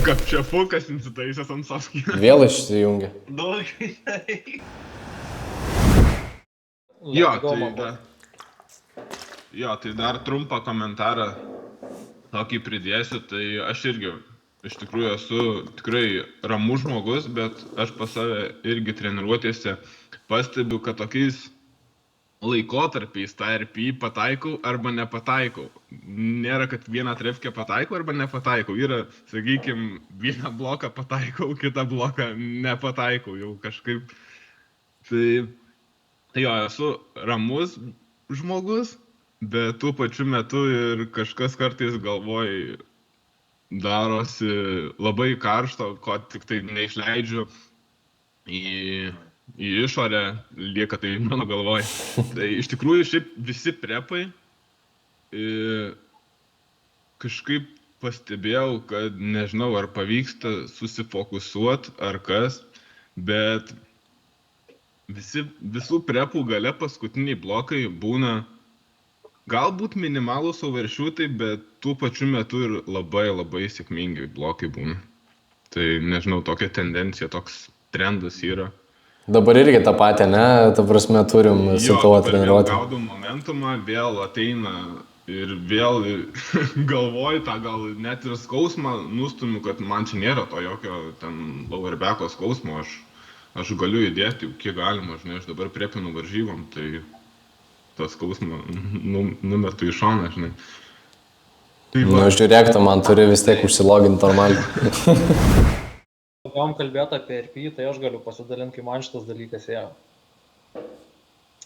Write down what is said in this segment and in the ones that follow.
Kapčiafukas insitaisęs ant soskį. Vėl išsijungia. Tai dar trumpą komentarą tokį pridėsiu, tai aš irgi iš tikrųjų esu tikrai ramus žmogus, bet aš pas save irgi treniruotėse pastebiu, kad tokiais laikotarpiais tą RPI pataikau arba nepataikau. Nėra, kad vieną trefkę pataikau arba nepataikau. Yra, sakykime, vieną bloką pataikau, kitą bloką nepataikau jau kažkaip. Tai jo, esu ramus žmogus, bet tuo pačiu metu ir kažkas kartais galvoj darosi labai karšto, ko tik tai neišleidžiu į išorę, lieka tai mano galvoj. Tai iš tikrųjų šiaip visi prepai kažkaip pastebėjau, kad nežinau, ar pavyksta susifokusuoti ar kas, bet visų prepų gale paskutiniai blokai būna galbūt minimalūs overshootai, bet tuo pačiu metu ir labai labai sėkmingi blokai būna. Tai nežinau, tokia tendencija, toks trendas yra. Dabar irgi tą patį, ne? Ta prasme, turim su tavo treniruoti. Vėl gaudau momentumą, vėl ateina ir vėl galvoju tą gal net ir skausmą nustumiu, kad man čia nėra to jokio ten lower backo skausmo. Aš galiu įdėti, kiek galima, žinai, aš dabar priepinu varžybom, tai tą skausmą numetu į šoną, žinai. Nu, žiūrėk, tu man turi vis tiek užsiloginti normaliai. Gavom kalbėti apie RPI, tai aš galiu pasidalinti, kai man šitas dalykas ėjo.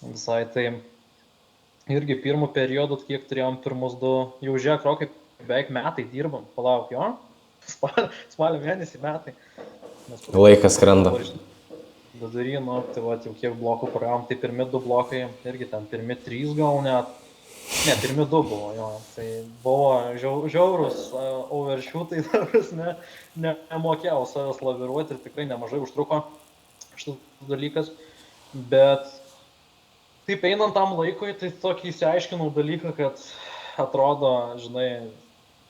Visai tai irgi pirmų periodų, kiek turėjom pirmus du, jau žiūrėk, Rokai, beveik metai dirbam, palauk, jo? Spalio mėnesį metai. Laikas skrenda. Vidury, nu, tai va, jau kiek blokų praėjom, tai pirmi du blokai, irgi ten pirmi 3 gal net, ne, pirmi 2 buvo, jo, tai buvo žiaurus overshootai, nemokėjau savęs laviruoti ir tikrai nemažai užtruko šitas dalykas, bet taip einant tam laikui, tai tokį įsiaiškinau dalyką, kad atrodo, žinai,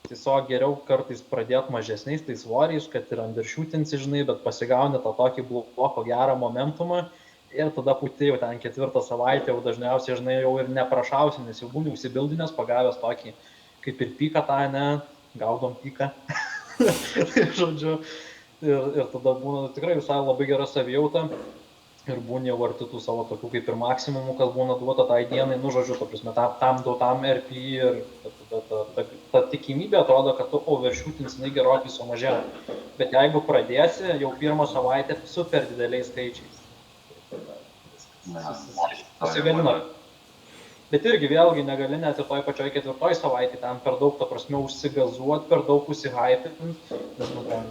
tiesiog geriau kartais pradėti mažesniais tai svoriais, kad ir undershootinsi, žinai, bet pasigauni tą tokį bloko gerą momentumą ir tada puti jau ten 4 savaitę, jau dažniausiai, žinai, jau ir neprašausi, nes jau būni užsibildinės, pagavęs tokį kaip ir piką tą, ne, gaudom piką. Žodžiu, ir tada būna tikrai visai labai gera savijauta ir būni jau arti tų savo tokių kaip ir maksimumų, kas būna duota tai dienai, nu, žodžiu, ta prasme, tam duotam RPI ir ta tikimybė atrodo, kad tu overshootins, jinai gerokai sumažėja. Bet jeigu pradėsi, jau pirmą savaitę super dideliais skaičiais. Pasigalina. Bet irgi vėlgi negali net ir toj pačioj 4 savaitėje ten per daug, ta prasme, užsigazuot, per daug užsihypint, nes nu, ten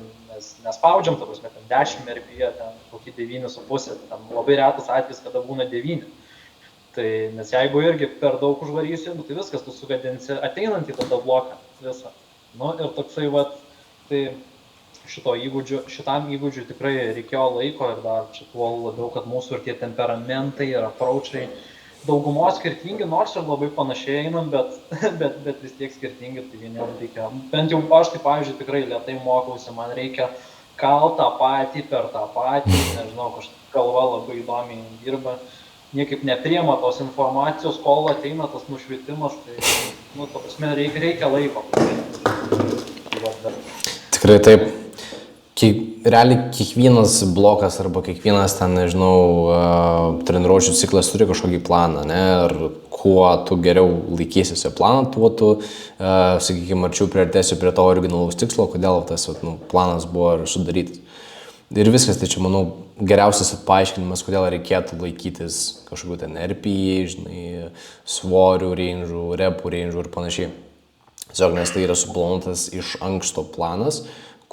nespaudžiam, ta prasme, ten 10 RPI, ten kokį 9,5, ten labai retas atvejis, kada būna 9. Tai, nes jeigu irgi per daug užvarysi, nu, tai viskas, tu sugadinsi ateinant į tada bloką visą. Nu, ir toksai, vat, tai šitam įgūdžiui tikrai reikėjo laiko ir dar čia tuo labiau, kad mūsų ir tie temperamentai ir approachai daugumos skirtingi, nors ir labai panašiai einam, bet vis tiek skirtingi, tai vieniem reikia. Bent jau aš, tai pavyzdžiui, tikrai lėtai mokausi, man reikia kalt tą patį per tą patį, nežinau, kažkaip galva labai įdomiai dirba, niekaip nepriima tos informacijos, kol ateina tas nušvitimas, tai, nu, ta prasme, reikia laiko. Tikrai taip. Realiai kiekvienas blokas arba kiekvienas ten, nežinau, treniruočių ciklas turi kažkokį planą, ne? Ir kuo tu geriau laikysiesi planą, tuo tu, sakykime, arčiau priartėsi prie to originalaus tikslo, kodėl tas planas buvo sudarytas. Ir viskas, tai čia, manau, geriausias paaiškinimas, kodėl reikėtų laikytis kažkokių ten RPI, žinai, svorių range'ų, repų range'ų ir panašiai. Tiesiog, nes tai yra suplanuotas iš anksto planas,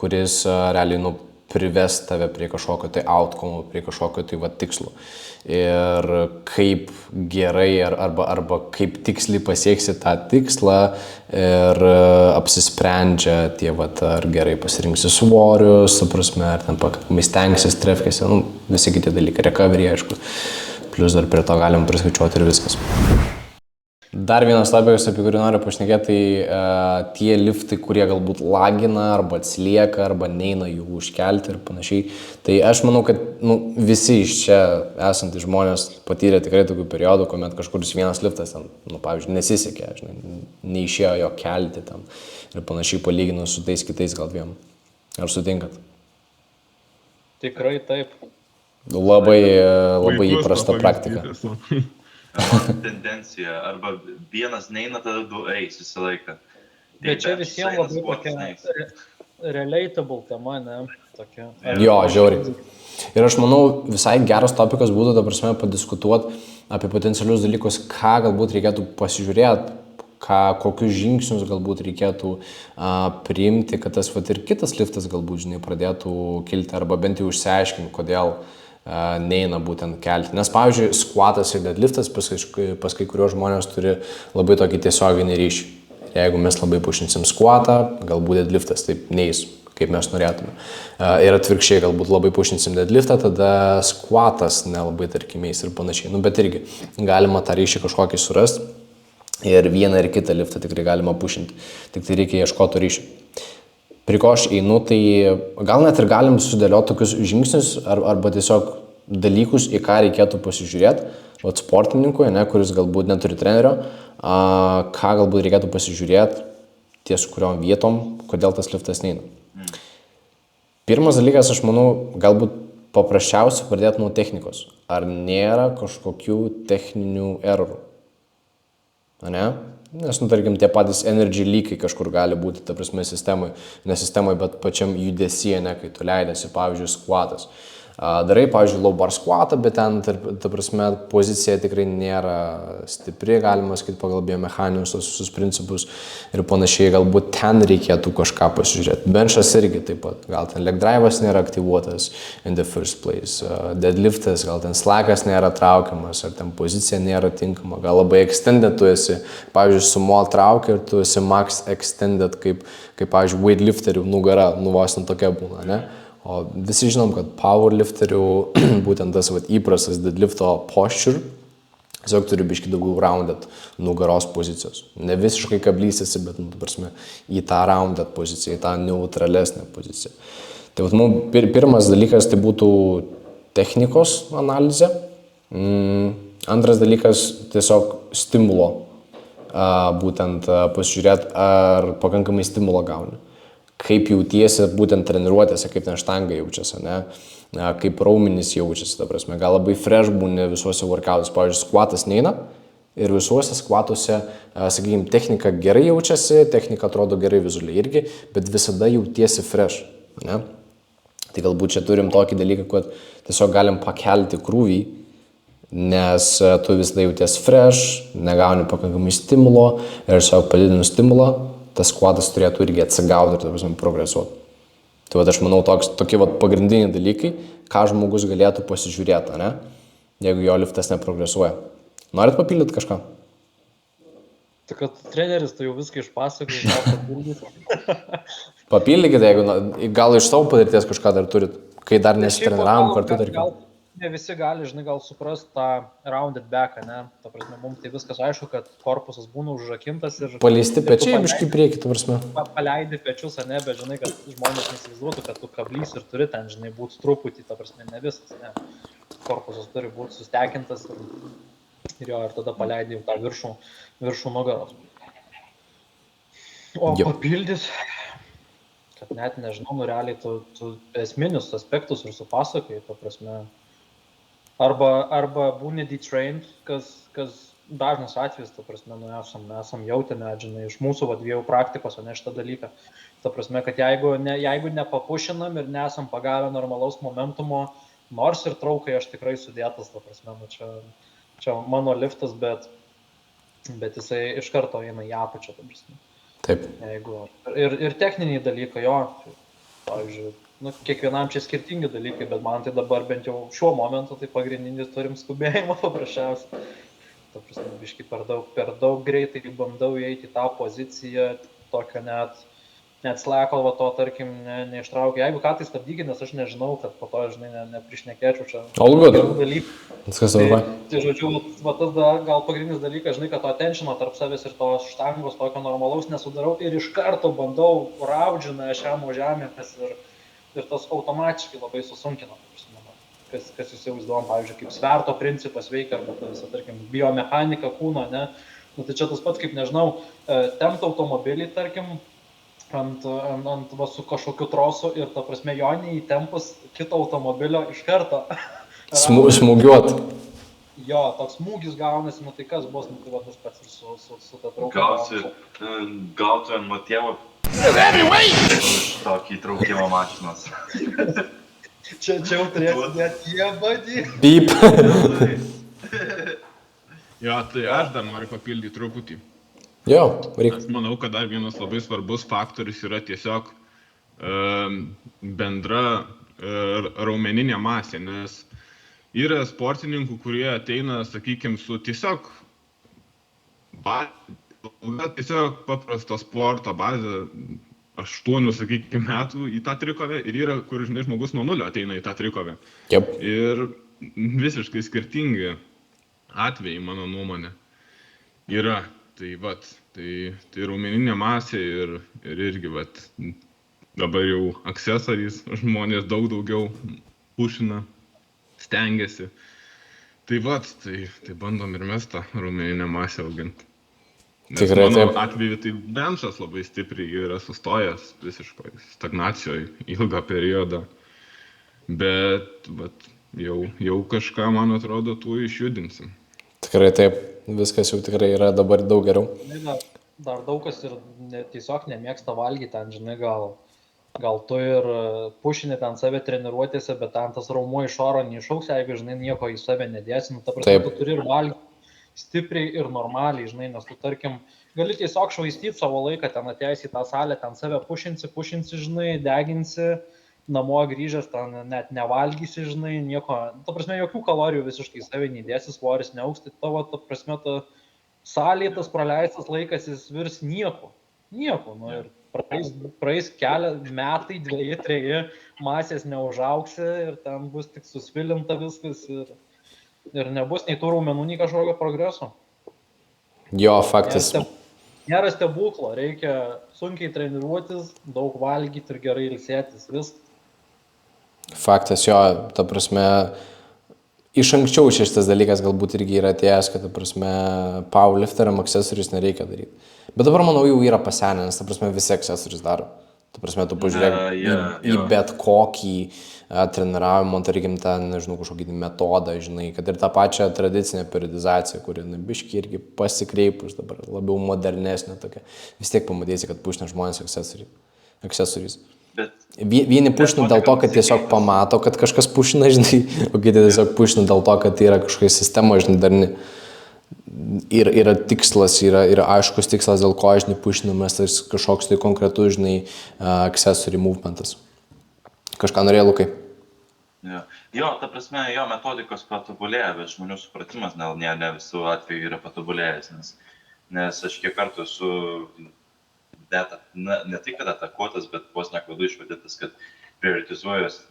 kuris realiai prives tave prie kažkokio tai outcome, prie kažkokio tai tikslo. Ir kaip gerai arba kaip tiksliai pasieksi tą tikslą ir apsisprendžia tie, ar gerai pasirinksi svorius, prasme, ar ten pakankamai stengsis trefkėse, visi kiti dalykai, recovery, aišku. Plius dar prie to galim priskaičiuoti ir viskas. Dar vienas topikas, apie kurį noriu pašnekėti, tai tie liftai, kurie galbūt lagina, arba atsilieka, arba neina jų užkelti ir panašiai. Tai aš manau, kad visi iš čia esantys žmonės patyrė tikrai tokių periodų, kuomet kažkuris vienas liftas ten, pavyzdžiui, nesisekė, neišėjo jo kelti ten ir panašiai palyginus su tais kitais gal dviem. Ar sutinkat? Tikrai taip. Labai Puikus įprasta to praktika. pavyzdys. Tendencija, arba vienas neina, tada du eis visą laiką. Bet čia visiems labai tokia relatable tema, ne? Tokia. Jo, žiauriai. Ir aš manau, visai geras topikas būtų, ta prasme, padiskutuoti apie potencialius dalykus, ką galbūt reikėtų pasižiūrėti, kokius žingsnius galbūt reikėtų priimti, kad tas ir kitas liftas galbūt, pradėtų kilti, arba bent jau išsiaiškinti, kodėl neina būtent kelti. Nes, pavyzdžiui, squatas ir deadliftas pas kai kuriuos žmonės turi labai tokį tiesioginį ryšį. Jeigu mes labai pušinsim squatą, galbūt deadliftas taip neis, kaip mes norėtume. Ir atvirkščiai, galbūt labai pušinsim deadliftą, tada squatas nelabai tarkimiais ir panašiai. Bet irgi galima tą ryšį kažkokį surasti ir vieną ir kitą liftą tikrai galima pušinti. Tik tai reikia ieškoti ryšį. Prie ko aš einu, tai gal net ir galim sudėlioti tokius žingsnius arba tiesiog dalykus, į ką reikėtų pasižiūrėti, sportininkui, kuris galbūt neturi trenerio, ką galbūt reikėtų pasižiūrėti ties kuriom vietom, kodėl tas liftas neina. Pirmas dalykas, aš manau, galbūt paprasčiausia pradėti nuo technikos. Ar nėra kažkokių techninių errorų? Ne? Nes, tarkim, tie patys energy leakai kažkur gali būti, ta prasme, ne sistemoje, bet pačiam judesyje, kai tu leidėsi, pavyzdžiui, squatas. Darai, pavyzdžiui, low bar squatą, bet ten, ta prasme, pozicija tikrai nėra stipri, galima sakyti, pagal biomechaninius visus principus ir panašiai, galbūt ten reikėtų kažką pasižiūrėti. Benchas irgi taip pat, gal ten leg drive'as nėra aktyvuotas in the first place, deadliftas, gal ten slackas nėra traukiamas, ar ten pozicija nėra tinkama, gal labai extended tu esi, pavyzdžiui, sumo traukia ir tu esi max extended, kaip pavyzdžiui, weightlifterių nugara, vos net tokia būna, ne? O visi žinom, kad powerlifterių būtent tas įprastas deadlifto posture tiesiog turi biškį daugiau rounded nugaros pozicijos. Ne visiškai kablysiasi, bet, prasme, į tą rounded poziciją, į tą neutralesnę poziciją. Tai pirmas dalykas tai būtų technikos analizė. Antras dalykas tiesiog stimulo. Būtent pasižiūrėti, ar pakankamai stimulo gauni. Kaip jautiesi būtent treniruotėse, kaip ten štanga jaučiasi, kaip raumenys jaučiasi, ta prasme, gal labai fresh būni visuose workoutuose, pavyzdžiui, squatas neina ir visuose squatuose, sakykime, technika gerai jaučiasi, technika atrodo gerai vizualiai irgi, bet visada jautiesi fresh, ne? Tai galbūt čia turim tokį dalyką, kad tiesiog galim pakelti krūvį, nes tu visada jauties fresh, negauni pakankamai stimulo ir tiesiog padidinus stimulą, tas squatas turėtų irgi atsigauti ir, ta prasme, progresuoti. Tai aš manau, tokie pagrindiniai dalykai, ką žmogus galėtų pasižiūrėti, ne? Jeigu jo liftas neprogresuoja. Norit papildyti kažką? Tai kad treneris, tu jau viską išpasakojai, gal papildyti. Papildykite, jeigu gal iš savo patirties kažką dar turit, kai dar nesitreniravome kartu, tarkim. Ne visi gali, gal suprast tą rounded backą, ne? Ta prasme, mums tai viskas aišku, kad korpusas būna užrakintas ir... Paleisti pečiai biškį priekį, ta prasme. Paleidi pečius, ne, bet žinai, kad žmonės nesivizduotų, kad tu kablys ir turi ten, žinai, būti truputį, ta prasme, ne visas, ne. Korpusas turi būti sustekintas ir tada paleidi tą viršų nugaros. O papildys, kad net nežinau, realiai tu esminius aspektus ir supasakai, ta prasme... Arba būni detrained, kas dažnas atvejis, ta prasme, esam jautę, žinai, iš mūsų dviejų praktikos, o ne šitą dalyką. Ta prasme, kad jeigu nepapušinam ir nesam pagavę normalaus momentumo, nors ir traukai aš tikrai sudėtas, ta prasme, čia mano liftas, bet jisai iš karto eina į apačią, ta prasme. Taip. Ir techniniai dalykai, jo, pavyzdžiui, kiekvienam čia skirtingi dalykai, bet man tai dabar bent jau šiuo momentu tai pagrindinis turim skubėjimą paprasčiausiai. Ta prasme, biškį per daug greitai bandau įeiti į tą poziciją, tokią net net sleko va to, tarkim, neištraukia. Jeigu ką, tai stabdykit, nes aš nežinau, kad po to, žinai, neprišnekėčiau čia. All good. Gerų dalykų. Viskas Tai, tvarkoj. tai žodžiu, va tas gal pagrindinis dalykas, žinai, kad to tenšino tarp savęs ir tos štangos tokio normalaus nesudarau ir iš karto bandau raudžiną šiam žemės ir tas automatiškai labai susunkina. Kas įsivaizduojam, pavyzdžiui, kaip sverto principas veikia, arba ta visa, tarkim, biomechanika kūno, ne? Nu, tai čia tas pats, kaip, nežinau, tempt automobilį, tarkim, ant va, su kažkokiu trosu ir, ta prasme, jo neįtempus kito automobilio iš karto. Smūgiuot. Jo, toks smūgis gaunasi, nu tai kas bus, nu tai va tas pats ir su ta trauka. Gautų ant motyvo už tokį traukimo mašinos. Čia jau turėtų net jie badį. Pyp. Jo, tai aš dar noriu papildyti truputį. Jo, varyk. Aš manau, kad dar vienas labai svarbus faktorius yra tiesiog bendra raumeninė masė, nes yra sportininkų, kurie ateina, sakykime, su tiesiog paprasto sporto bazė 8, sakykime, metų į tą trikovę ir yra, kur, žinai, žmogus nuo 0 ateina į tą trikovę. Jep. Ir visiškai skirtingi atvejai, mano nuomonė, yra. Tai vat, tai raumeninė masė ir irgi vat, dabar jau aksesorys žmonės daug daugiau pušina, stengiasi. Tai vat, tai bandom ir mes tą raumeninę masę auginti. Nes Tikrai mano taip. atveju tai benčas labai stipriai yra sustojęs visiškai stagnacijoje ilgą periodą. Bet vat, jau kažką, man atrodo, tuo išjudinsim. Tikrai taip. Viskas jau tikrai yra dabar daug geriau. Dar daug kas ir tiesiog nemėgsta valgyti ten, žinai, gal tu ir pušini ten save treniruotėse, bet ten tas raumo iš oro neišauks, jeigu, žinai, nieko į save nedėsi. Nu, ta prasme, tu turi ir valgyti stipriai ir normaliai, žinai, nes tu, tarkim, gali tiesiog švaistyti savo laiką, ten atėjęs į tą salę, ten save pušinsi, žinai, deginsi, namo grįžęs, ten net nevalgysi, žinai, nieko, ta prasme, jokių kalorijų visiškai save neįdėsi, svoris neaugs, tai tavo, ta prasme, ta salėje tas praleistas laikas jis virs nieko, nu ir praeis metai, 2, 3, masės neužauksi ir ten bus tik susvilinta viskas ir nebus nei tų raumenų, nei kažkokio progreso. Jo, faktas. Nėra stebuklo, reikia sunkiai treniruotis, daug valgyti ir gerai ilsėtis, viskas. Faktas, jo, ta prasme, iš anksčiau šitas dalykas galbūt irgi yra atėjęs, kad, ta prasme, powerlifteriam akcesorius nereikia daryti. Bet dabar, manau, jau yra pasenę, nes, ta prasme, visi akcesorius daro. Ta prasme, tu pažiūrėk į bet kokį treniravimo, tarkim, ten, nežinau, kažkokį metodą, žinai, kad ir tą pačią tradicinę periodizaciją, kuri, na, biški irgi pasikreipus dabar, labiau modernesnė tokia. Vis tiek pamatysi, kad pušina žmonės akcesorius. Vieni pušina dėl to, kad tiesiog pamato, kad kažkas pušina, žinai, o kiti tiesiog pušina dėl to, kad tai yra kažkokia sistema, žinai, darni. Ir yra tikslas, yra aiškus tikslas, dėl ko, žinai, pušinamas, tai kažkoks tai konkretus, žinai, accessory movementas. Kažką norėjai, Lukai? Jo, ta prasme, jo metodikos patobulėja, bet žmonių supratimas ne visų atveju yra patobulėjęs, nes aš kiek kartų esu ne tai, kad atakuotas, bet vos neklaidų išvadėtas, kad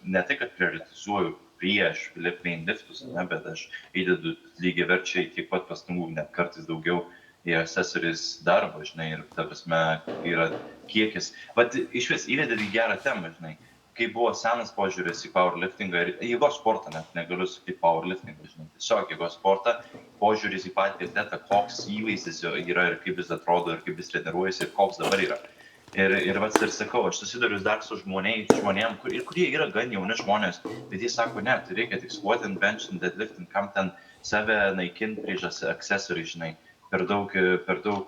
ne tai, kad prioritizuoju prieš main liftus, bet aš įdedu lygiai verčiai tiek pat pastangų, net kartais daugiau į accessories darbą, žinai, ir ta prasme yra kiekis. Vat iš vis įdedi gerą temą, žinai, kai buvo senas požiūris į powerliftingą ir jėgos sportą, net negaliu sakyti powerliftingą, žinai, tiesiog jėgos sportą, požiūris į patį atletą, koks įvaizdis yra ir kaip jis atrodo ir kaip jis treniruojasi ir koks dabar yra. Ir vats ir sakau, aš susiduriu dar su žmonėm, kurie yra gan jauni žmonės, bet jie sako, ne, tai reikia tik squatint, benchint, deadlifting, kam ten save naikint prieš accessory, žinai, per daug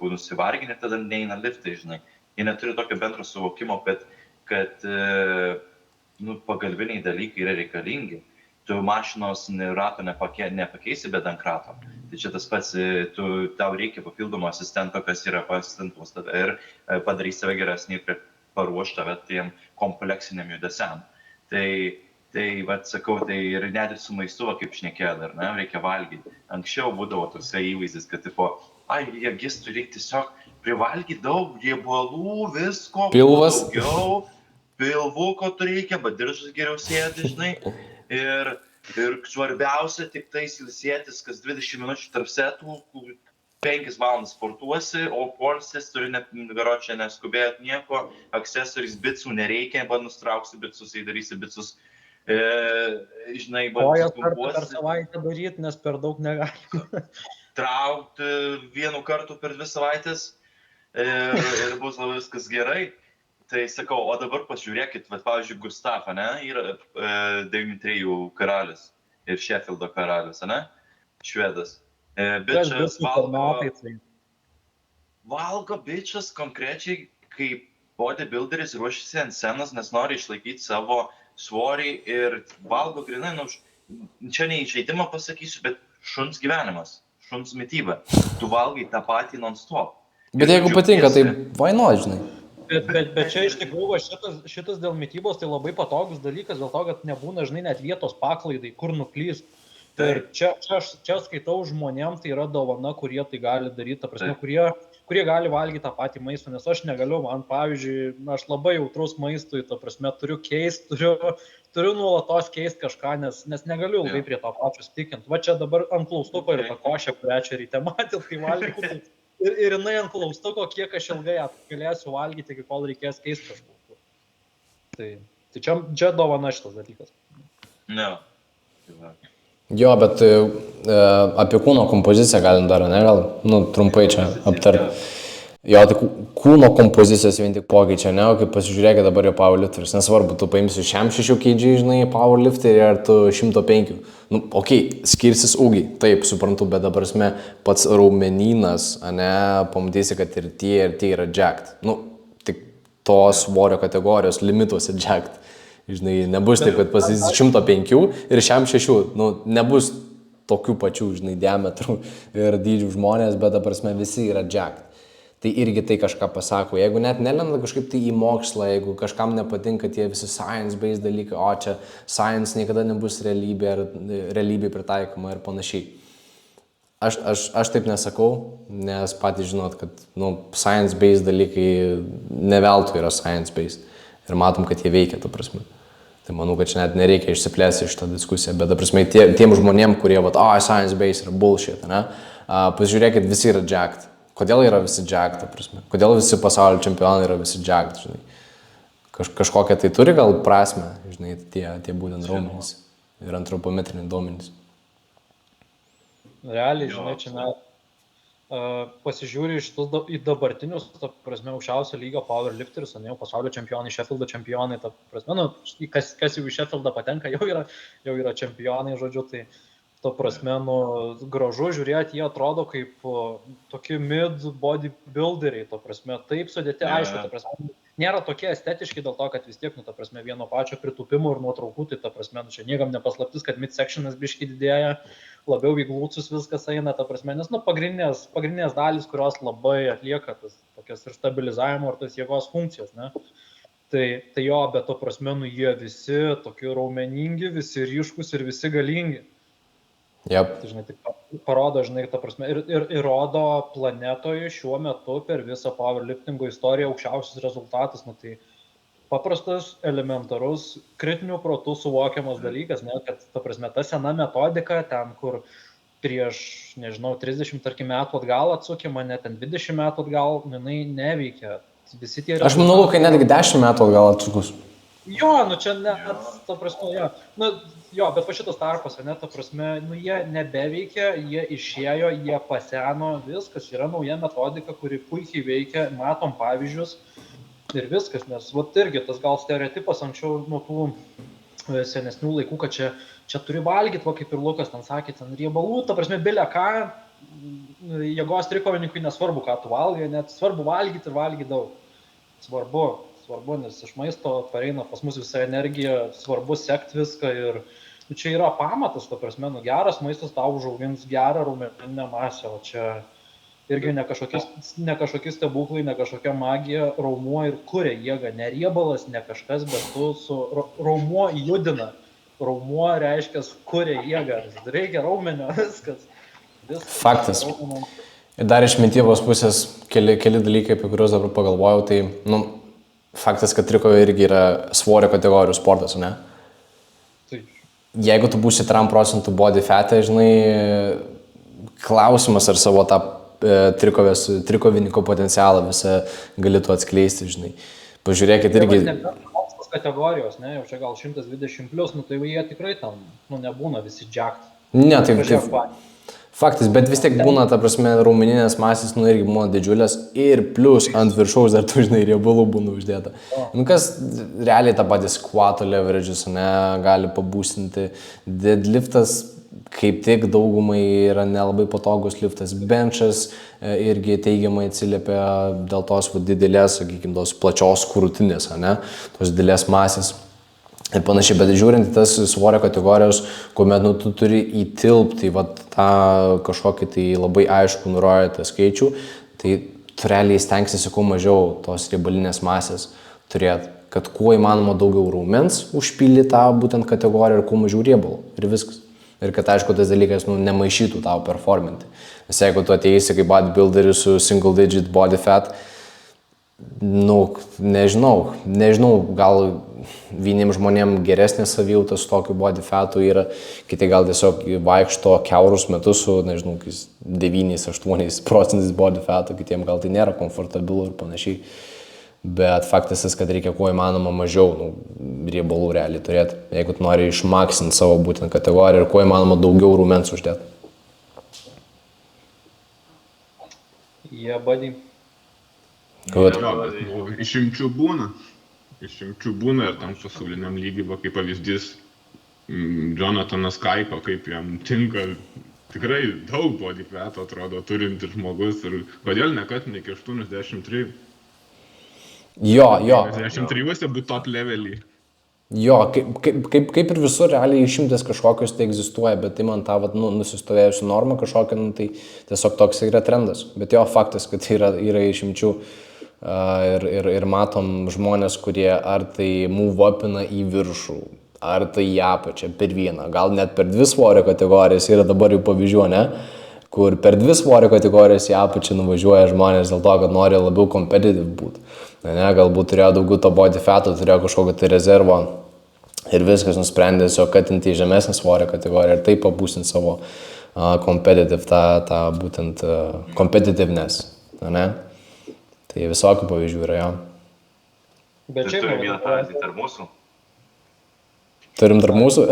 nusivarginti, tada neina liftai, žinai. Jie neturi tokio bendro suvokimo, kad pagalbiniai dalykai yra reikalingi. Tu mašinos rato nepakeisi, bet ant rato. Tai čia tas pats, tau reikia papildomo asistento, kas yra asistentuos tave ir padarys tave geresnį ir paruoš tave tiem kompleksiniam judesiam. Tai vat sakau, tai ir net ir su maistu, kaip šnekėjo dar, ne, reikia valgyti. Anksčiau būdavo toksai įvaizdis, kad tipo, jėgistų reikia tiesiog privalgyti daug riebalų, visko, Pilvas. daugiau, pilvuko tu reikia, bet diržas geriau sėdi, žinai. Ir svarbiausia tik tais ilsėtis, kas 20 minučių tarp setų, 5 valandas sportuosi, o poilsis turi garočią neskubėti nieko, aksesuaris bicų nereikia, bet nustrauksi bicus, įdarysi bicus, žinai, Kojas kartą per savaitę daryti, nes per daug negali. traukti vienu kartu per 2 savaitės ir bus viskas gerai. Tai sakau, o dabar pažiūrėkit, bet, pavyzdžiui, Gustaf, ne, yra 93 karalius ir Sheffieldo karalius, ne, švedas. Bičas valgo bičas konkrečiai, kaip bodybuilderis ruošiasi ant scenos, nes nori išlaikyti savo svorį ir valgo grinai, čia ne įžeidimą pasakysiu, bet šuns gyvenimas, šuns mityba. Tu valgai tą patį non-stop. Bet jeigu patinka, tai why not, žinai? Bet čia iš tikrųjų šitas dėl mitybos tai labai patogus dalykas, dėl to, kad nebūna, žinai, net vietos paklaidai, kur nuklyst. Ir čia skaitau žmonėm, tai yra dovana, kurie tai gali daryti, ta prasme, kurie gali valgyti tą patį maistą, nes aš negaliu, man pavyzdžiui, aš labai jautrus maistui, ta prasme, turiu keisti, turiu nuolatos keisti kažką, nes negaliu ilgai prie to pačio stikinti. Va čia dabar ant klaustuko yra ta košė, kurią čia ryte matėt, kai valgyti. Ir jinai ant klaustuko, kiek aš ilgai galėsiu valgyti, iki kol reikės keisti kažkur. Tai čia dovana šitas dalykas. Ne. Jo, bet apie kūno kompoziciją galim dar, ne, gal, trumpai čia aptarti. Jo, tai kūno kompozicijos vien tik pokyčia, ne, o kaip pasižiūrėkit dabar į powerlifters, nesvarbu, tu paimsi 6 kg, žinai, powerlifterį ar tu 105. Skirsis ūgiai, taip, suprantu, bet dabar pats raumenynas, ne, pamatysi, kad ir tie yra jacked. Tik tos svorio kategorijos limituose jacked. Žinai, nebus taip, kad pasidarys 105 ir 6, nebus tokių pačių, žinai, diametrų ir dydžių žmonės, bet dabar visi yra jacked. Tai irgi tai kažką pasako. Jeigu net nelenda kažkaip tai į mokslą, jeigu kažkam nepatinka tie visi science-based dalykai, o čia science niekada nebus realybė pritaikoma ir panašiai. Aš taip nesakau, nes patys žinot, kad science-based dalykai neveltui yra science-based. Ir matom, kad jie veikia, ta prasme. Tai manau, kad čia net nereikia išsiplėsti iš tą diskusiją, bet ta prasme, tiem žmonėm, kurie, science-based yra bullshit, ne? Pažiūrėkit, visi yra jacked. Kodėl yra visi jacked, ta prasme? Kodėl visi pasaulio čempionai yra visi jacked, žinai? Kažkokią tai turi gal prasme, žinai, tie būtent raumenys ir antropometriniai duomenys. Realiai, žinai, čia pasižiūri į dabartinius, ta prasme, aukščiausio lygio powerlifters, jau pasaulio čempionai, Sheffieldo čempionai, ta prasme, kas jau į Sheffieldą patenka, jau yra čempionai, žodžiu, tai ta prasme, gražu žiūrėti, jie atrodo kaip tokie mid-bodybuilderiai, ta prasme, taip sudėti, aišku, ta prasme, nėra tokie estetiški dėl to, kad vis tiek, ta prasme, vieno pačio pritūpimo ir nuotraukų, tai ta prasme, čia niekam nepaslaptis, kad midsekstionas biškai didėja, labiau į glūcus viskas eina, ta prasme, nes, pagrindinės dalys, kurios labai atlieka tas tokias ir stabilizavimo ar tas jėgos funkcijas, ne? Tai jo, bet ta prasme, jie visi tokie raumeningi, visi ryškus ir visi galingi. Yep. Tai, žinai, tai parodo, žinai, ta prasme, ir rodo planetoje šiuo metu per visą powerliftingo istoriją aukščiausius rezultatus, tai paprastas, elementarus, kritinių protų suvokiamas dalykas, ne, kad, ta prasme, ta sena metodika, ten, kur prieš, nežinau, 30, tarkim, metų atgal atsukima, net ten 20 metų atgal, jinai neveikia. Visi tie Aš manau, kai netgi 10 metų atgal atsukus. Jo, čia net, ta prasme, jo, bet pa šitas tarpas, ne, ta prasme, jie nebeveikia, jie išėjo, jie paseno, viskas, yra nauja metodika, kuri puikiai veikia, matom pavyzdžius. Ir viskas, nes irgi tas gal stereotipas anksčiau nuo tų senesnių laikų, kad čia turi valgyti, kaip ir Lukas ten sakė, ten riebalų, ta prasme, bilė ką, jėgos trikovininkui nesvarbu, ką tu valgai, net svarbu valgyti ir valgyti daug. Svarbu, nes iš maisto pareina pas mus visa energija, svarbu sekti viską ir čia yra pamatas, ta prasme, geras maistas tau užaugins gerą raumeninę masę, o čia irgi ne kažkokie stebuklai, ne kažkokia magija, raumuo ir kuria jėgą, ne riebalas, ne kažkas, bet tu su raumuo judina. Raumuo reiškia kuria jėgą, reikia raumenio, viskas. Faktas. Ir dar iš mitybos pusės keli dalykai, apie kuriuos dabar pagalvojau, tai, faktas, kad trikovė irgi yra svorio kategorijų sportas, ne? Tai Jeigu tu būsi 3% body fat'e, žinai, klausimas ar savo tą trikovininko potencialą visą galėtų atskleisti, žinai. Pažiūrėkit irgi... Aukštos kategorijos, ne, jau čia gal 120 plius, tai jie tikrai tam, nebūna visi jacked. Ne, tai faktas, bet vis tiek būna, ta prasme, raumeninės masės, irgi būna didžiulės ir plus ant viršaus dar tu, žinai, riebalų būna uždėta. Kas realiai tą patį squato leverage'us, ne, gali pabūsinti. Deadliftas kaip tik daugumai yra nelabai patogus liftas. Benchas irgi teigiamai atsiliepia dėl tos didelės, sakykime, tos plačios krūtinės, ne, tos didelės masės. Ir panašiai, bet žiūrint į tas svorio kategorijos, kuomet tu turi įtilpti tą kažkokį tai labai aišku nurodytą skaičių, tai tu realiai stengsiesi kuo mažiau tos riebalinės masės turėti, kad kuo įmanoma daugiau raumens užpildyti tą būtent kategoriją ir kuo mažiau riebalų. Ir viskas. Ir kad, aišku, tas dalykas nemaišytų tau performinti. Nes jeigu tu ateisi kaip bodybuilderis su single digit body fat, nežinau, gal vieniems žmonėms geresnė savijauta su tokiu body fatu yra, kiti gal tiesiog vaikšto kiaurus metus su, 9-8% body fatu, kitiems gal tai nėra komfortabilu ir panašiai. Bet faktas, kad reikia kuo įmanoma mažiau riebalų realiai turėti, jeigu tu nori išmaksinti savo būtent kategoriją ir kuo įmanoma daugiau raumens uždėti. Jie badį. Išimčių būna ir tam pasauliniam lygiai, kaip pavyzdys Jonathanas Kaipa, kaip jam tinka tikrai daug body fat atrodo turintis žmogus ir kodėl nekatinė iki 83. Jo. 83 būtų top levelį. Jo, kaip ir visur realiai išimtis kažkokios tai egzistuoja, bet tai man tą nusistovėjusi norma kažkokia, tai tiesiog toks yra trendas. Bet jo faktas, kad yra išimčių ir matom žmonės, kurie ar tai move upina į viršų, ar tai į apačią per vieną, gal net per 2 svorio kategorijas yra dabar jau pavyzdžių, ne? Kur per 2 svorio kategorijas į apačią nuvažiuoja žmonės dėl to, kad nori labiau competitive būti. Ne, galbūt turėjo daugiau to body fato, turėjo kažkokio tai rezervo ir viskas nusprendė tiesiog katinti į žemesnę svorio kategoriją ir taip pabūsinti savo competitive, tą būtent competitiveness, ne? Tai visokių pavyzdžių yra, jo. Bet čia turim vieną pavyzdį tarp mūsų. Turim tarp mūsų?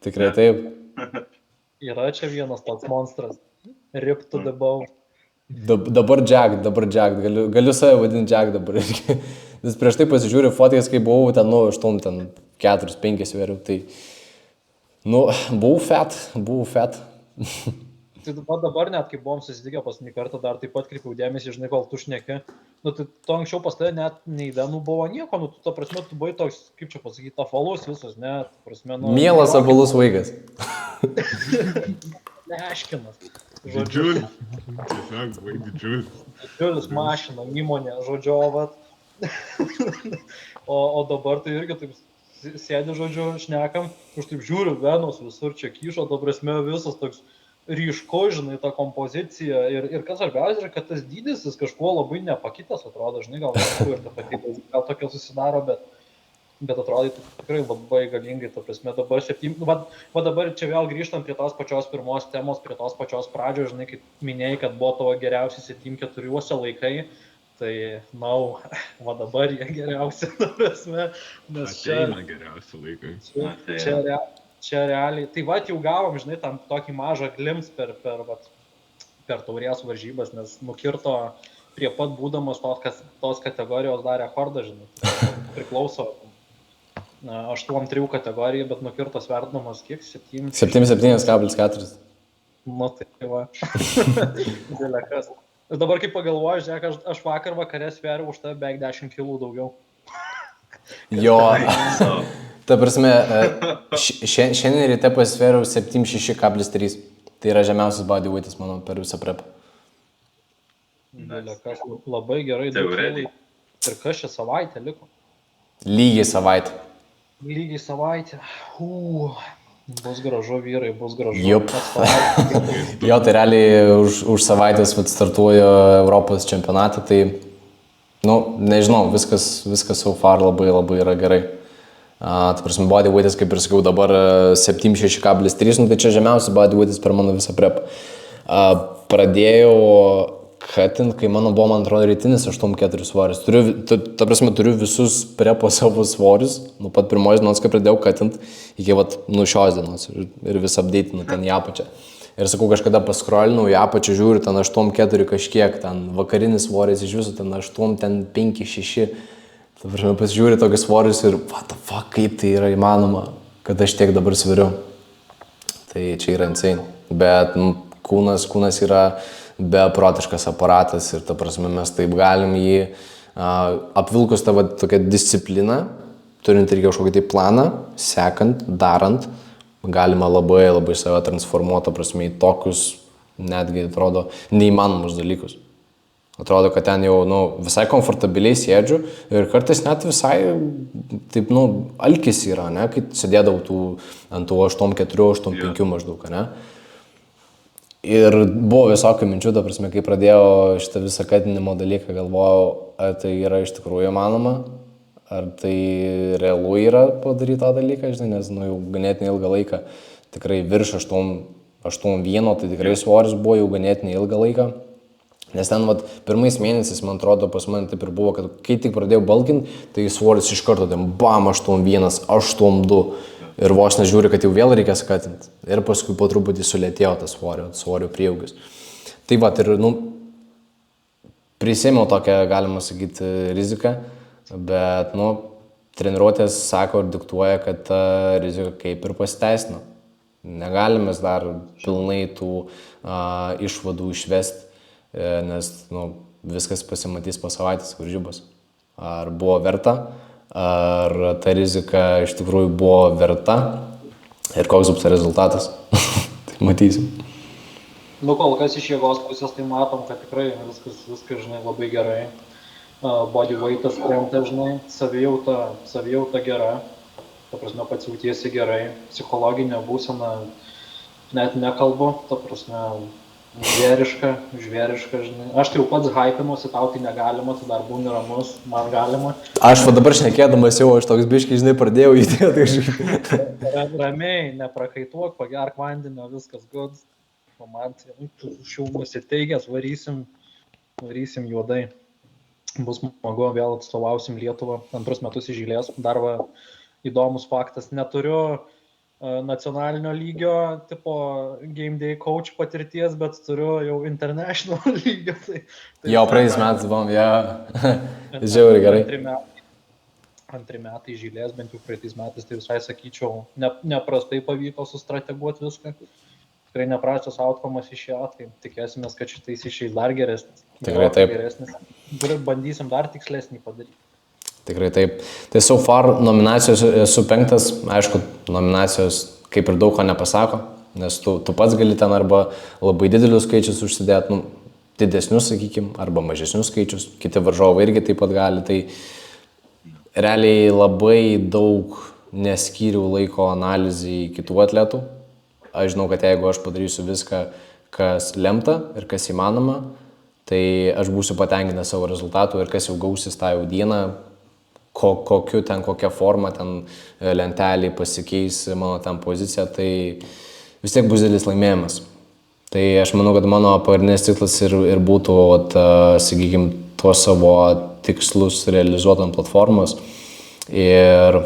Tikrai taip. Yra čia vienas toks monstras. Rip to the bone. Dabar Jack, galiu save vadinti Jack dabar. Nes prieš tai pasižiūriu fotijas, kai buvau ten, 4-5 sveriu, tai, buvau fat. Tai dabar net, kai buvom susitikę paskutinį kartą, dar taip pat kreipiau dėmesį, žinai, kol tu šneki. Tai to anksčiau pas tave net nei venų buvo nieko, tu, ta prasme, tu buvai toks, kaip čia pasakyti, apvalus visas, ne, ta prasme, Mielas apvalus vaikas. Neškinas. Didžiulis. Tiesiog buvai didžiulis. Didžiulis mašina, įmonė, žodžiu, vat. O dabar tai irgi taip sėdi, žodžiu, šnekam, aš taip žiūriu, venos visur čia kyšo, ta prasme, visas toks ryško, žinai, ta kompozicija ir kas svarbiausia yra, kad tas dydis jis kažkuo labai nepakitęs atrodo, žinai, gal ir ta pati, gal tokia susidaro, bet atrodo tikrai labai galingai, ta prasme, dabar 7, va dabar čia vėl grįžtam prie tos pačios pirmos temos, prie tos pačios pradžios, žinai, kaip minėjai, kad buvo tavo geriausi 7-4 laikai, tai, va dabar jie geriausi, ta prasme, nes ateina geriausi laikai. Čia realiai, tai va jau gavom, žinai, tam tokį mažą glims per taurės varžybas, nes nukirto prie pat būdamas tos kategorijos dar rekordą, žinai, priklauso 8-3 kategorijai, bet nukirtos vertinamas kiek? 7,4. Tai va, didelė kas. Ir dabar kaip pagalvoju, žiūrėk, aš vakar vakare sveriu už tave beveik 10 kilų daugiau. Jo. Ta prasme, šiandien ryte pasveriau 76,3. Tai yra žemiausias body weightas mano per visą prepą. Labai gerai. Ir kas čia savaitę liko? Lygiai savaitę. Bus gražu, vyrai, bus gražu. Jup. Atstovauti. Jo, tai realiai už savaitės startuoju Europos čempionatą, tai, nežinau, viskas so far labai yra gerai. Tai prasme, bodyweightas, kaip ir sakiau, dabar 76,3, tai čia žemiausias bodyweightas per mano visą prep. Pradėjau cutint, kai man atrodo, rytinis 8,4 svoris. Turiu visus prepo savo svorius, nuo pat pirmos dienos, kai pradėjau cutint, iki šios dienos ir vis update'inu ten į apačią. Ir sakau, kažkada paskrolinau į apačią, žiūriu, ten 8,4 kažkiek, ten vakarinis svoris iš viso, ten 8, ten 5, 6. Ta prasme, pasižiūri tokius svorius ir what the fuck, kaip tai yra įmanoma, kad aš tiek dabar sveriu. Tai čia yra insane. Bet kūnas yra beprotiškas aparatas ir ta prasme mes taip galim jį apvilkus tą tokią discipliną, turint ir kažkokį tai planą, sekant, darant, galima labai save transformuoti, ta prasme, į tokius, netgi atrodo, neįmanomus dalykus. Atrodo, kad ten jau visai komfortabiliai sėdžiu ir kartais net visai taip, alkis yra, ne, kai sėdėdavau ant tų 8,4, 8,5 maždaug, ne. Ir buvo visokių minčių, ta prasme, kai pradėjau šitą visą katinimo dalyką, galvojau, ar tai yra iš tikrųjų įmanoma, ar tai realu yra padaryti tą dalyką, žinai, nes jau ganėtinai ilgą laiką, tikrai virš 8,1, tai tikrai svoris buvo jau ganėtinai ilgą laiką. Nes ten pirmais mėnesiais, man atrodo, pas mane taip ir buvo, kad kai tik pradėjau balkinti, tai svoris iš karto, bam, 8,1, 8,2. Ir vos nežiūri, kad jau vėl reikia skatinti. Ir paskui po truputį sulėtėjo tas svorio prieaugis. Tai ir, prisėmiau tokią, galima sakyti, riziką, bet, treniruotės sako ir diktuoja, kad ta rizika kaip ir pasiteisino. Negalim mes dar pilnai tų išvadų išvesti, nes, viskas pasimatys po savaitės varžybos. Ar buvo verta? Ar ta rizika iš tikrųjų buvo verta ir koks bus rezultatas, tai matysim. Kol kas iš jėgos pusės tai matom, kad tikrai viskas, žinai, labai gerai. Bodyweightas krenta, žinai, savijauta gera, ta prasme, pats jautiesi gerai, psichologinė būsena, net nekalbu, ta prasme, žvėriška, žinai. Aš tai jau pats hypinuosi, tau tai negalima, tu dar būni ramus, man galima. Aš dabar šnekėdamas jau, aš toks biškai, žinai, pradėjau įdėti. Ramiai, neprakaituok, pagerk vandenio, viskas good. Man tu šiau nusiteigęs, varysim juodai. Bus smagu, vėl atstovausim Lietuvą 2 metus iš eilės. Dar įdomus faktas, neturiu nacionalinio lygio, tipo game day coach patirties, bet turiu jau international lygio. Tai jau praeis metais buvom, žiauriai gerai. Antri metai iš eilės, bent jau praeitais metais, tai visai sakyčiau, neprastai pavyko sustrateguoti viską. Tikrai neprastas outcome'as išėjo, tai tikėsimės, kad šitais išeis dar geresnis. Tikrai taip. Bandysim dar tikslesnį padaryti. Tikrai taip. Tai so far nominacijos esu 5, aišku, nominacijos kaip ir daug ko nepasako, nes tu pats gali ten arba labai didelius skaičius užsidėti, didesnius, sakykim, arba mažesnius skaičius, kiti varžovai irgi taip pat gali, tai realiai labai daug neskyriau laiko analizai kitų atletų. Aš žinau, kad jeigu aš padarysiu viską, kas lemta ir kas įmanoma, tai aš būsiu patenkinęs savo rezultatų ir kas jau gausis tą jau dieną, kokia forma ten lentelį pasikeis mano ten pozicija, tai vis tiek bus didelis laimėjimas. Tai aš manau, kad mano pagrindinis tikslas ir būtų, sakykime, tuos savo tikslus realizuoti ant platformos. Ir,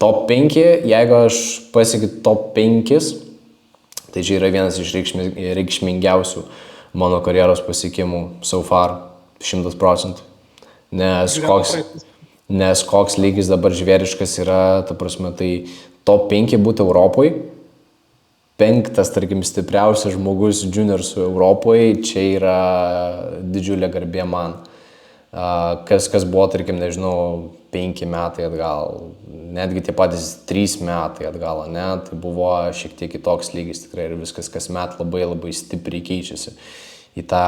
top 5, jeigu aš pasiekiu top 5, tai čia yra vienas iš reikšmingiausių mano karjeros pasiekimų so far 100%. Nes koks lygis dabar žvėriškas yra, ta prasme, tai top 5 būti Europoje, 5, tarkim, stipriausias žmogus juniorsų Europoje, čia yra didžiulė garbė man. Kas buvo, tarkim, nežinau, 5 metai atgal, netgi tie patys 3 metai atgal, ne, tai buvo šiek tiek kitoks lygis tikrai ir viskas kasmet labai stipriai keičiasi į tą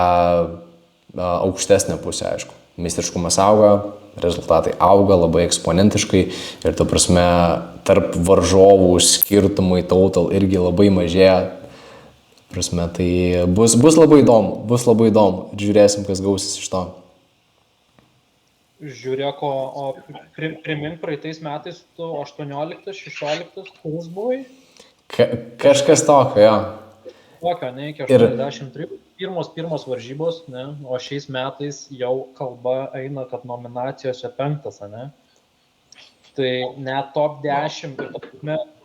aukštesnę pusę, aišku. Meistriškumas auga, rezultatai auga labai eksponentiškai ir ta prasme tarp varžovų skirtumai total irgi labai mažėja. Prasme, tai bus labai įdomu ir žiūrėsim, kas gausis iš to. Žiūrėk, o primink praeitais metais tu 18, 16, kuris buvai? Kažkas tokio, jo. Tokio, ne, iki 83. Pirmos varžybos, ne, o šiais metais jau kalba eina, kad nominacijose 5, ne? Tai net top 10,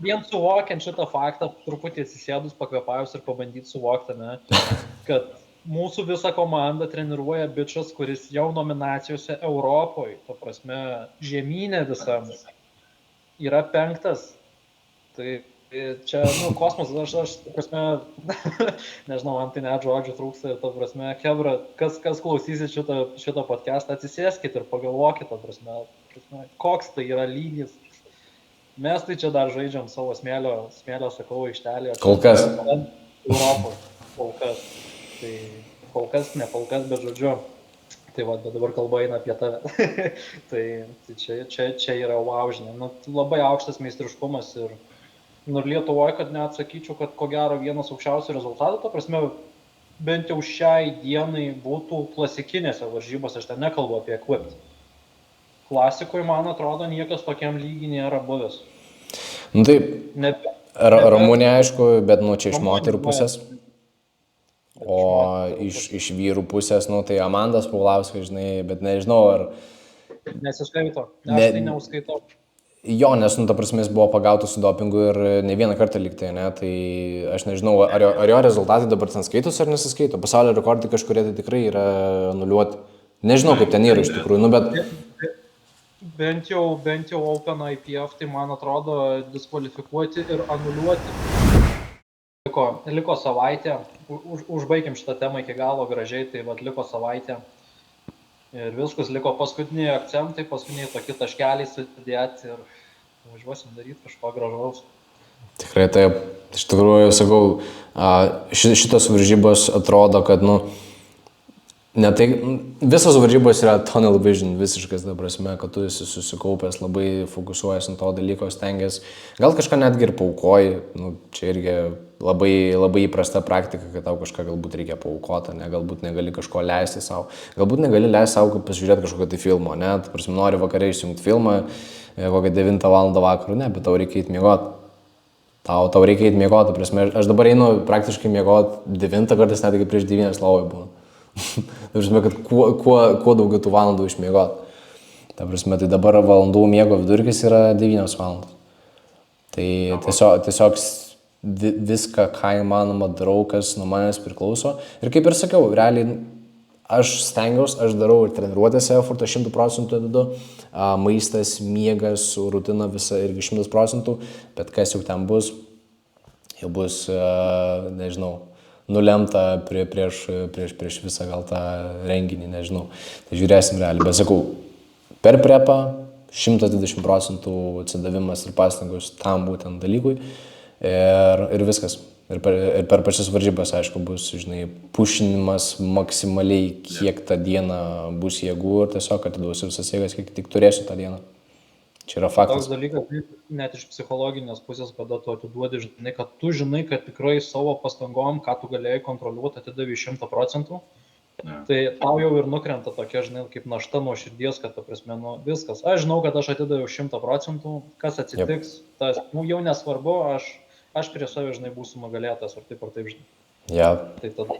vien suvokiant šitą faktą, truputį atsisėdus, pakvėpavus ir pabandyti suvokti, ne, kad mūsų visą komandą treniruoja bičas, kuris jau nominacijose Europoje, ta prasme, žemynė visam, yra 5. Tai čia, kosmosas, aš ta prasme, nežinau, man tai net žodžių trūksta ir ta prasme, kebra, kas klausysit šitą podcastą, atsisėskit ir pagalvokit, ta prasme, koks tai yra lygis. Mes tai čia dar žaidžiam savo smėlio sakau, aikštelėje. Kol kas. Europoje, kol kas. Tai kol kas, bet žodžiu. Tai va, bet dabar kalba eina apie tave. tai čia yra wow, žinai. Labai aukštas meistriškumas ir Lietuvoje, kad net sakyčiau, kad ko gero vienas aukščiausių rezultatų, ta prasme, bent jau šiai dienai būtų klasikinėse varžybose, aš ten nekalbu apie equipped. Klasikoje, man atrodo, niekas tokiam lygiai nėra buvęs. Taip, Ramunė aišku, bet čia iš moterų pusės. O iš vyrų pusės, tai Amandas Paulauskas, žinai, bet nežinau, ar... Nesiskaito, aš tai neuskaitau. Jo, nes, ta prasme, jis buvo pagautas su dopingu ir ne vieną kartą liktai, ne, tai aš nežinau, ar jo rezultatai dabar ten skaitos ar nesiskaito. Pasaulio rekordai kažkurie tai tikrai yra anuliuoti. Nežinau, kaip ten yra iš tikrųjų, bet... Bent jau Open IPF, tai man atrodo diskvalifikuoti ir anuliuoti. Liko savaitė, užbaigim šitą temą iki galo gražiai, tai liko savaitė. Ir viskas, liko paskutiniai akcentai, paskutiniai tokie taškeliai sudėti ir važiuosim daryti kažko gražaus. Tikrai taip, iš tikrųjų, sakau, šitos varžybos atrodo, kad, ne tai, visos varžybos yra tunnel vision visiškas, ta prasme, kad tu esi susikaupęs, labai fokusuojas ant to dalyko, stengiasi, gal kažką netgi ir paukoji, čia irgi labai įprasta praktika, kad tau kažką galbūt reikia paukoti, galbūt negali kažko leisti savo, galbūt negali leisti savo pasižiūrėti kažkokio tai filmo, ta prasme, nori vakare išsijungti filmą, kokią 9 valandą vakarų, bet tau reikia eiti miegoti. Tau reikia eiti miegoti, ta prasme, aš dabar einu praktiškai miegoti 9 kartais, netgi prieš 9 lovai būna. Ta prasme, kad kuo daugiau tų valandų išmiegot. Ta prasme, tai dabar valandų miego vidurkis yra 9 valandos. Tai tiesiog viską, ką įmanoma darau, kas nuo manęs priklauso. Ir kaip ir sakiau, realiai aš stengiausi, aš darau ir treniruotėse effortą 100% dedu, maistas, miegas, rutina visa irgi 100%, bet kas jau ten bus, jau bus, nežinau, nulemta prieš visą gal tą renginį, nežinau. Tai žiūrėsim realiai, bet sakau, per prepą 120% atsidavimas ir pastangos tam būtent dalykui ir viskas. Ir per pačias varžybas, aišku, bus, žinai, pušinimas maksimaliai, kiek tą dieną bus jėgų ir tiesiog atiduosiu visas jėgas, kiek tik turėsiu tą dieną. Čia yra faktas. Toks dalykas, net iš psichologinės pusės, kada tu atiduodi, žinai, kad tu žinai, kad tikrai savo pastangom, ką tu galėjai kontroliuoti, atidavai 100%, tai tau jau ir nukrenta tokia, žinai, kaip našta nuo širdies, kad, ta prasme, viskas. Aš žinau, kad aš atidaviau 100%, kas atsitiks, tas, jau nesvarbu, aš prie save, žinai, būsiu nugalėtas, ar taip, žinai. Tai tada,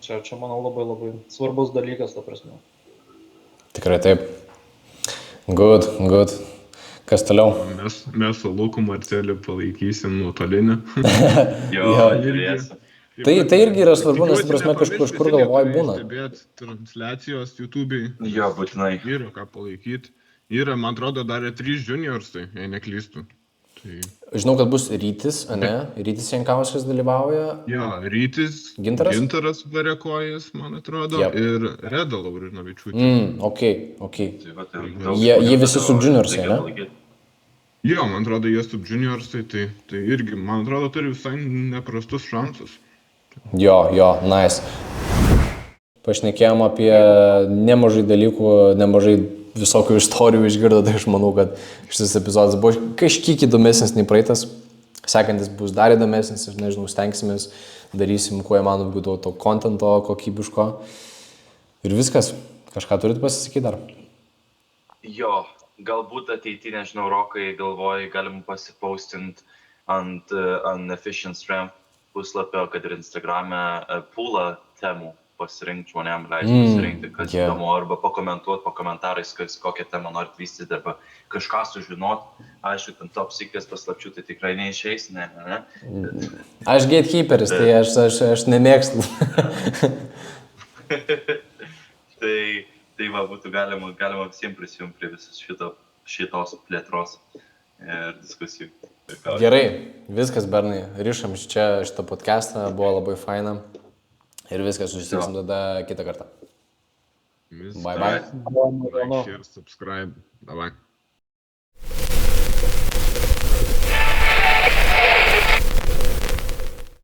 čia manau, labai svarbus dalykas, ta prasme. Tikrai taip. Good. Kas toliau? Mes su Luku Marceliu palaikysim nuotolinį. Jo, žiūrėsiu. Tai irgi yra svarbu, nes, prasme, kažkur galvoj būna. Stebėt transliacijos YouTube'ai. Jo, būtinai. Yra ką palaikyti. Yra, man atrodo, dar 3 juniorsai, jei neklystu. Žinau, kad bus Rytis, ne? Rytis Jankauskas dalyvauja. Jo, Rytis, Gintaras Variakojas, man atrodo, ir Reda Laurinavičiūtė. Okay. Jie visi subjuniorsai, ne? Jo, man atrodo, jie subjuniorsai, tai irgi, man atrodo, turi visai neprastus šansus. Jo, nice. Pašnekėjom apie nemažai dalykų, nemažai visokių istorijų išgirdo, tai aš manau, kad šis epizodas buvo kažkiek įdomesnis nei praeitas. Sekantis bus dar įdomesnis, aš nežinau, stengsimės, darysim, kuo įmanoma daugiau to kontento kokybiško. Ir viskas. Kažką turit pasisakyti dar? Jo, galbūt ateityje, nežinau, Rokai, galvoju, galim pasipaustint ant Efficient Strength puslapio, kad ir Instagrame pūlą temų pasirinkti žmonėm, leisti pasirinkti, kas įdomu, arba pakomentuoti po komentarais, kokią temą norit vystyti, arba kažką sužinot. Aišku, ten top secret paslapčių tai tikrai neišeis, ne. Aš gatekeeperis, tai aš nemėgstu. Tai va, būtų galima visiems prisijungti prie visos šitos plėtros ir diskusijų. Gerai, viskas, Bernai, rišam čia šitą podcastą, buvo labai faina. Ir viskas, susitiksim tada kitą kartą. Bye bye. Like, share, subscribe. Davai.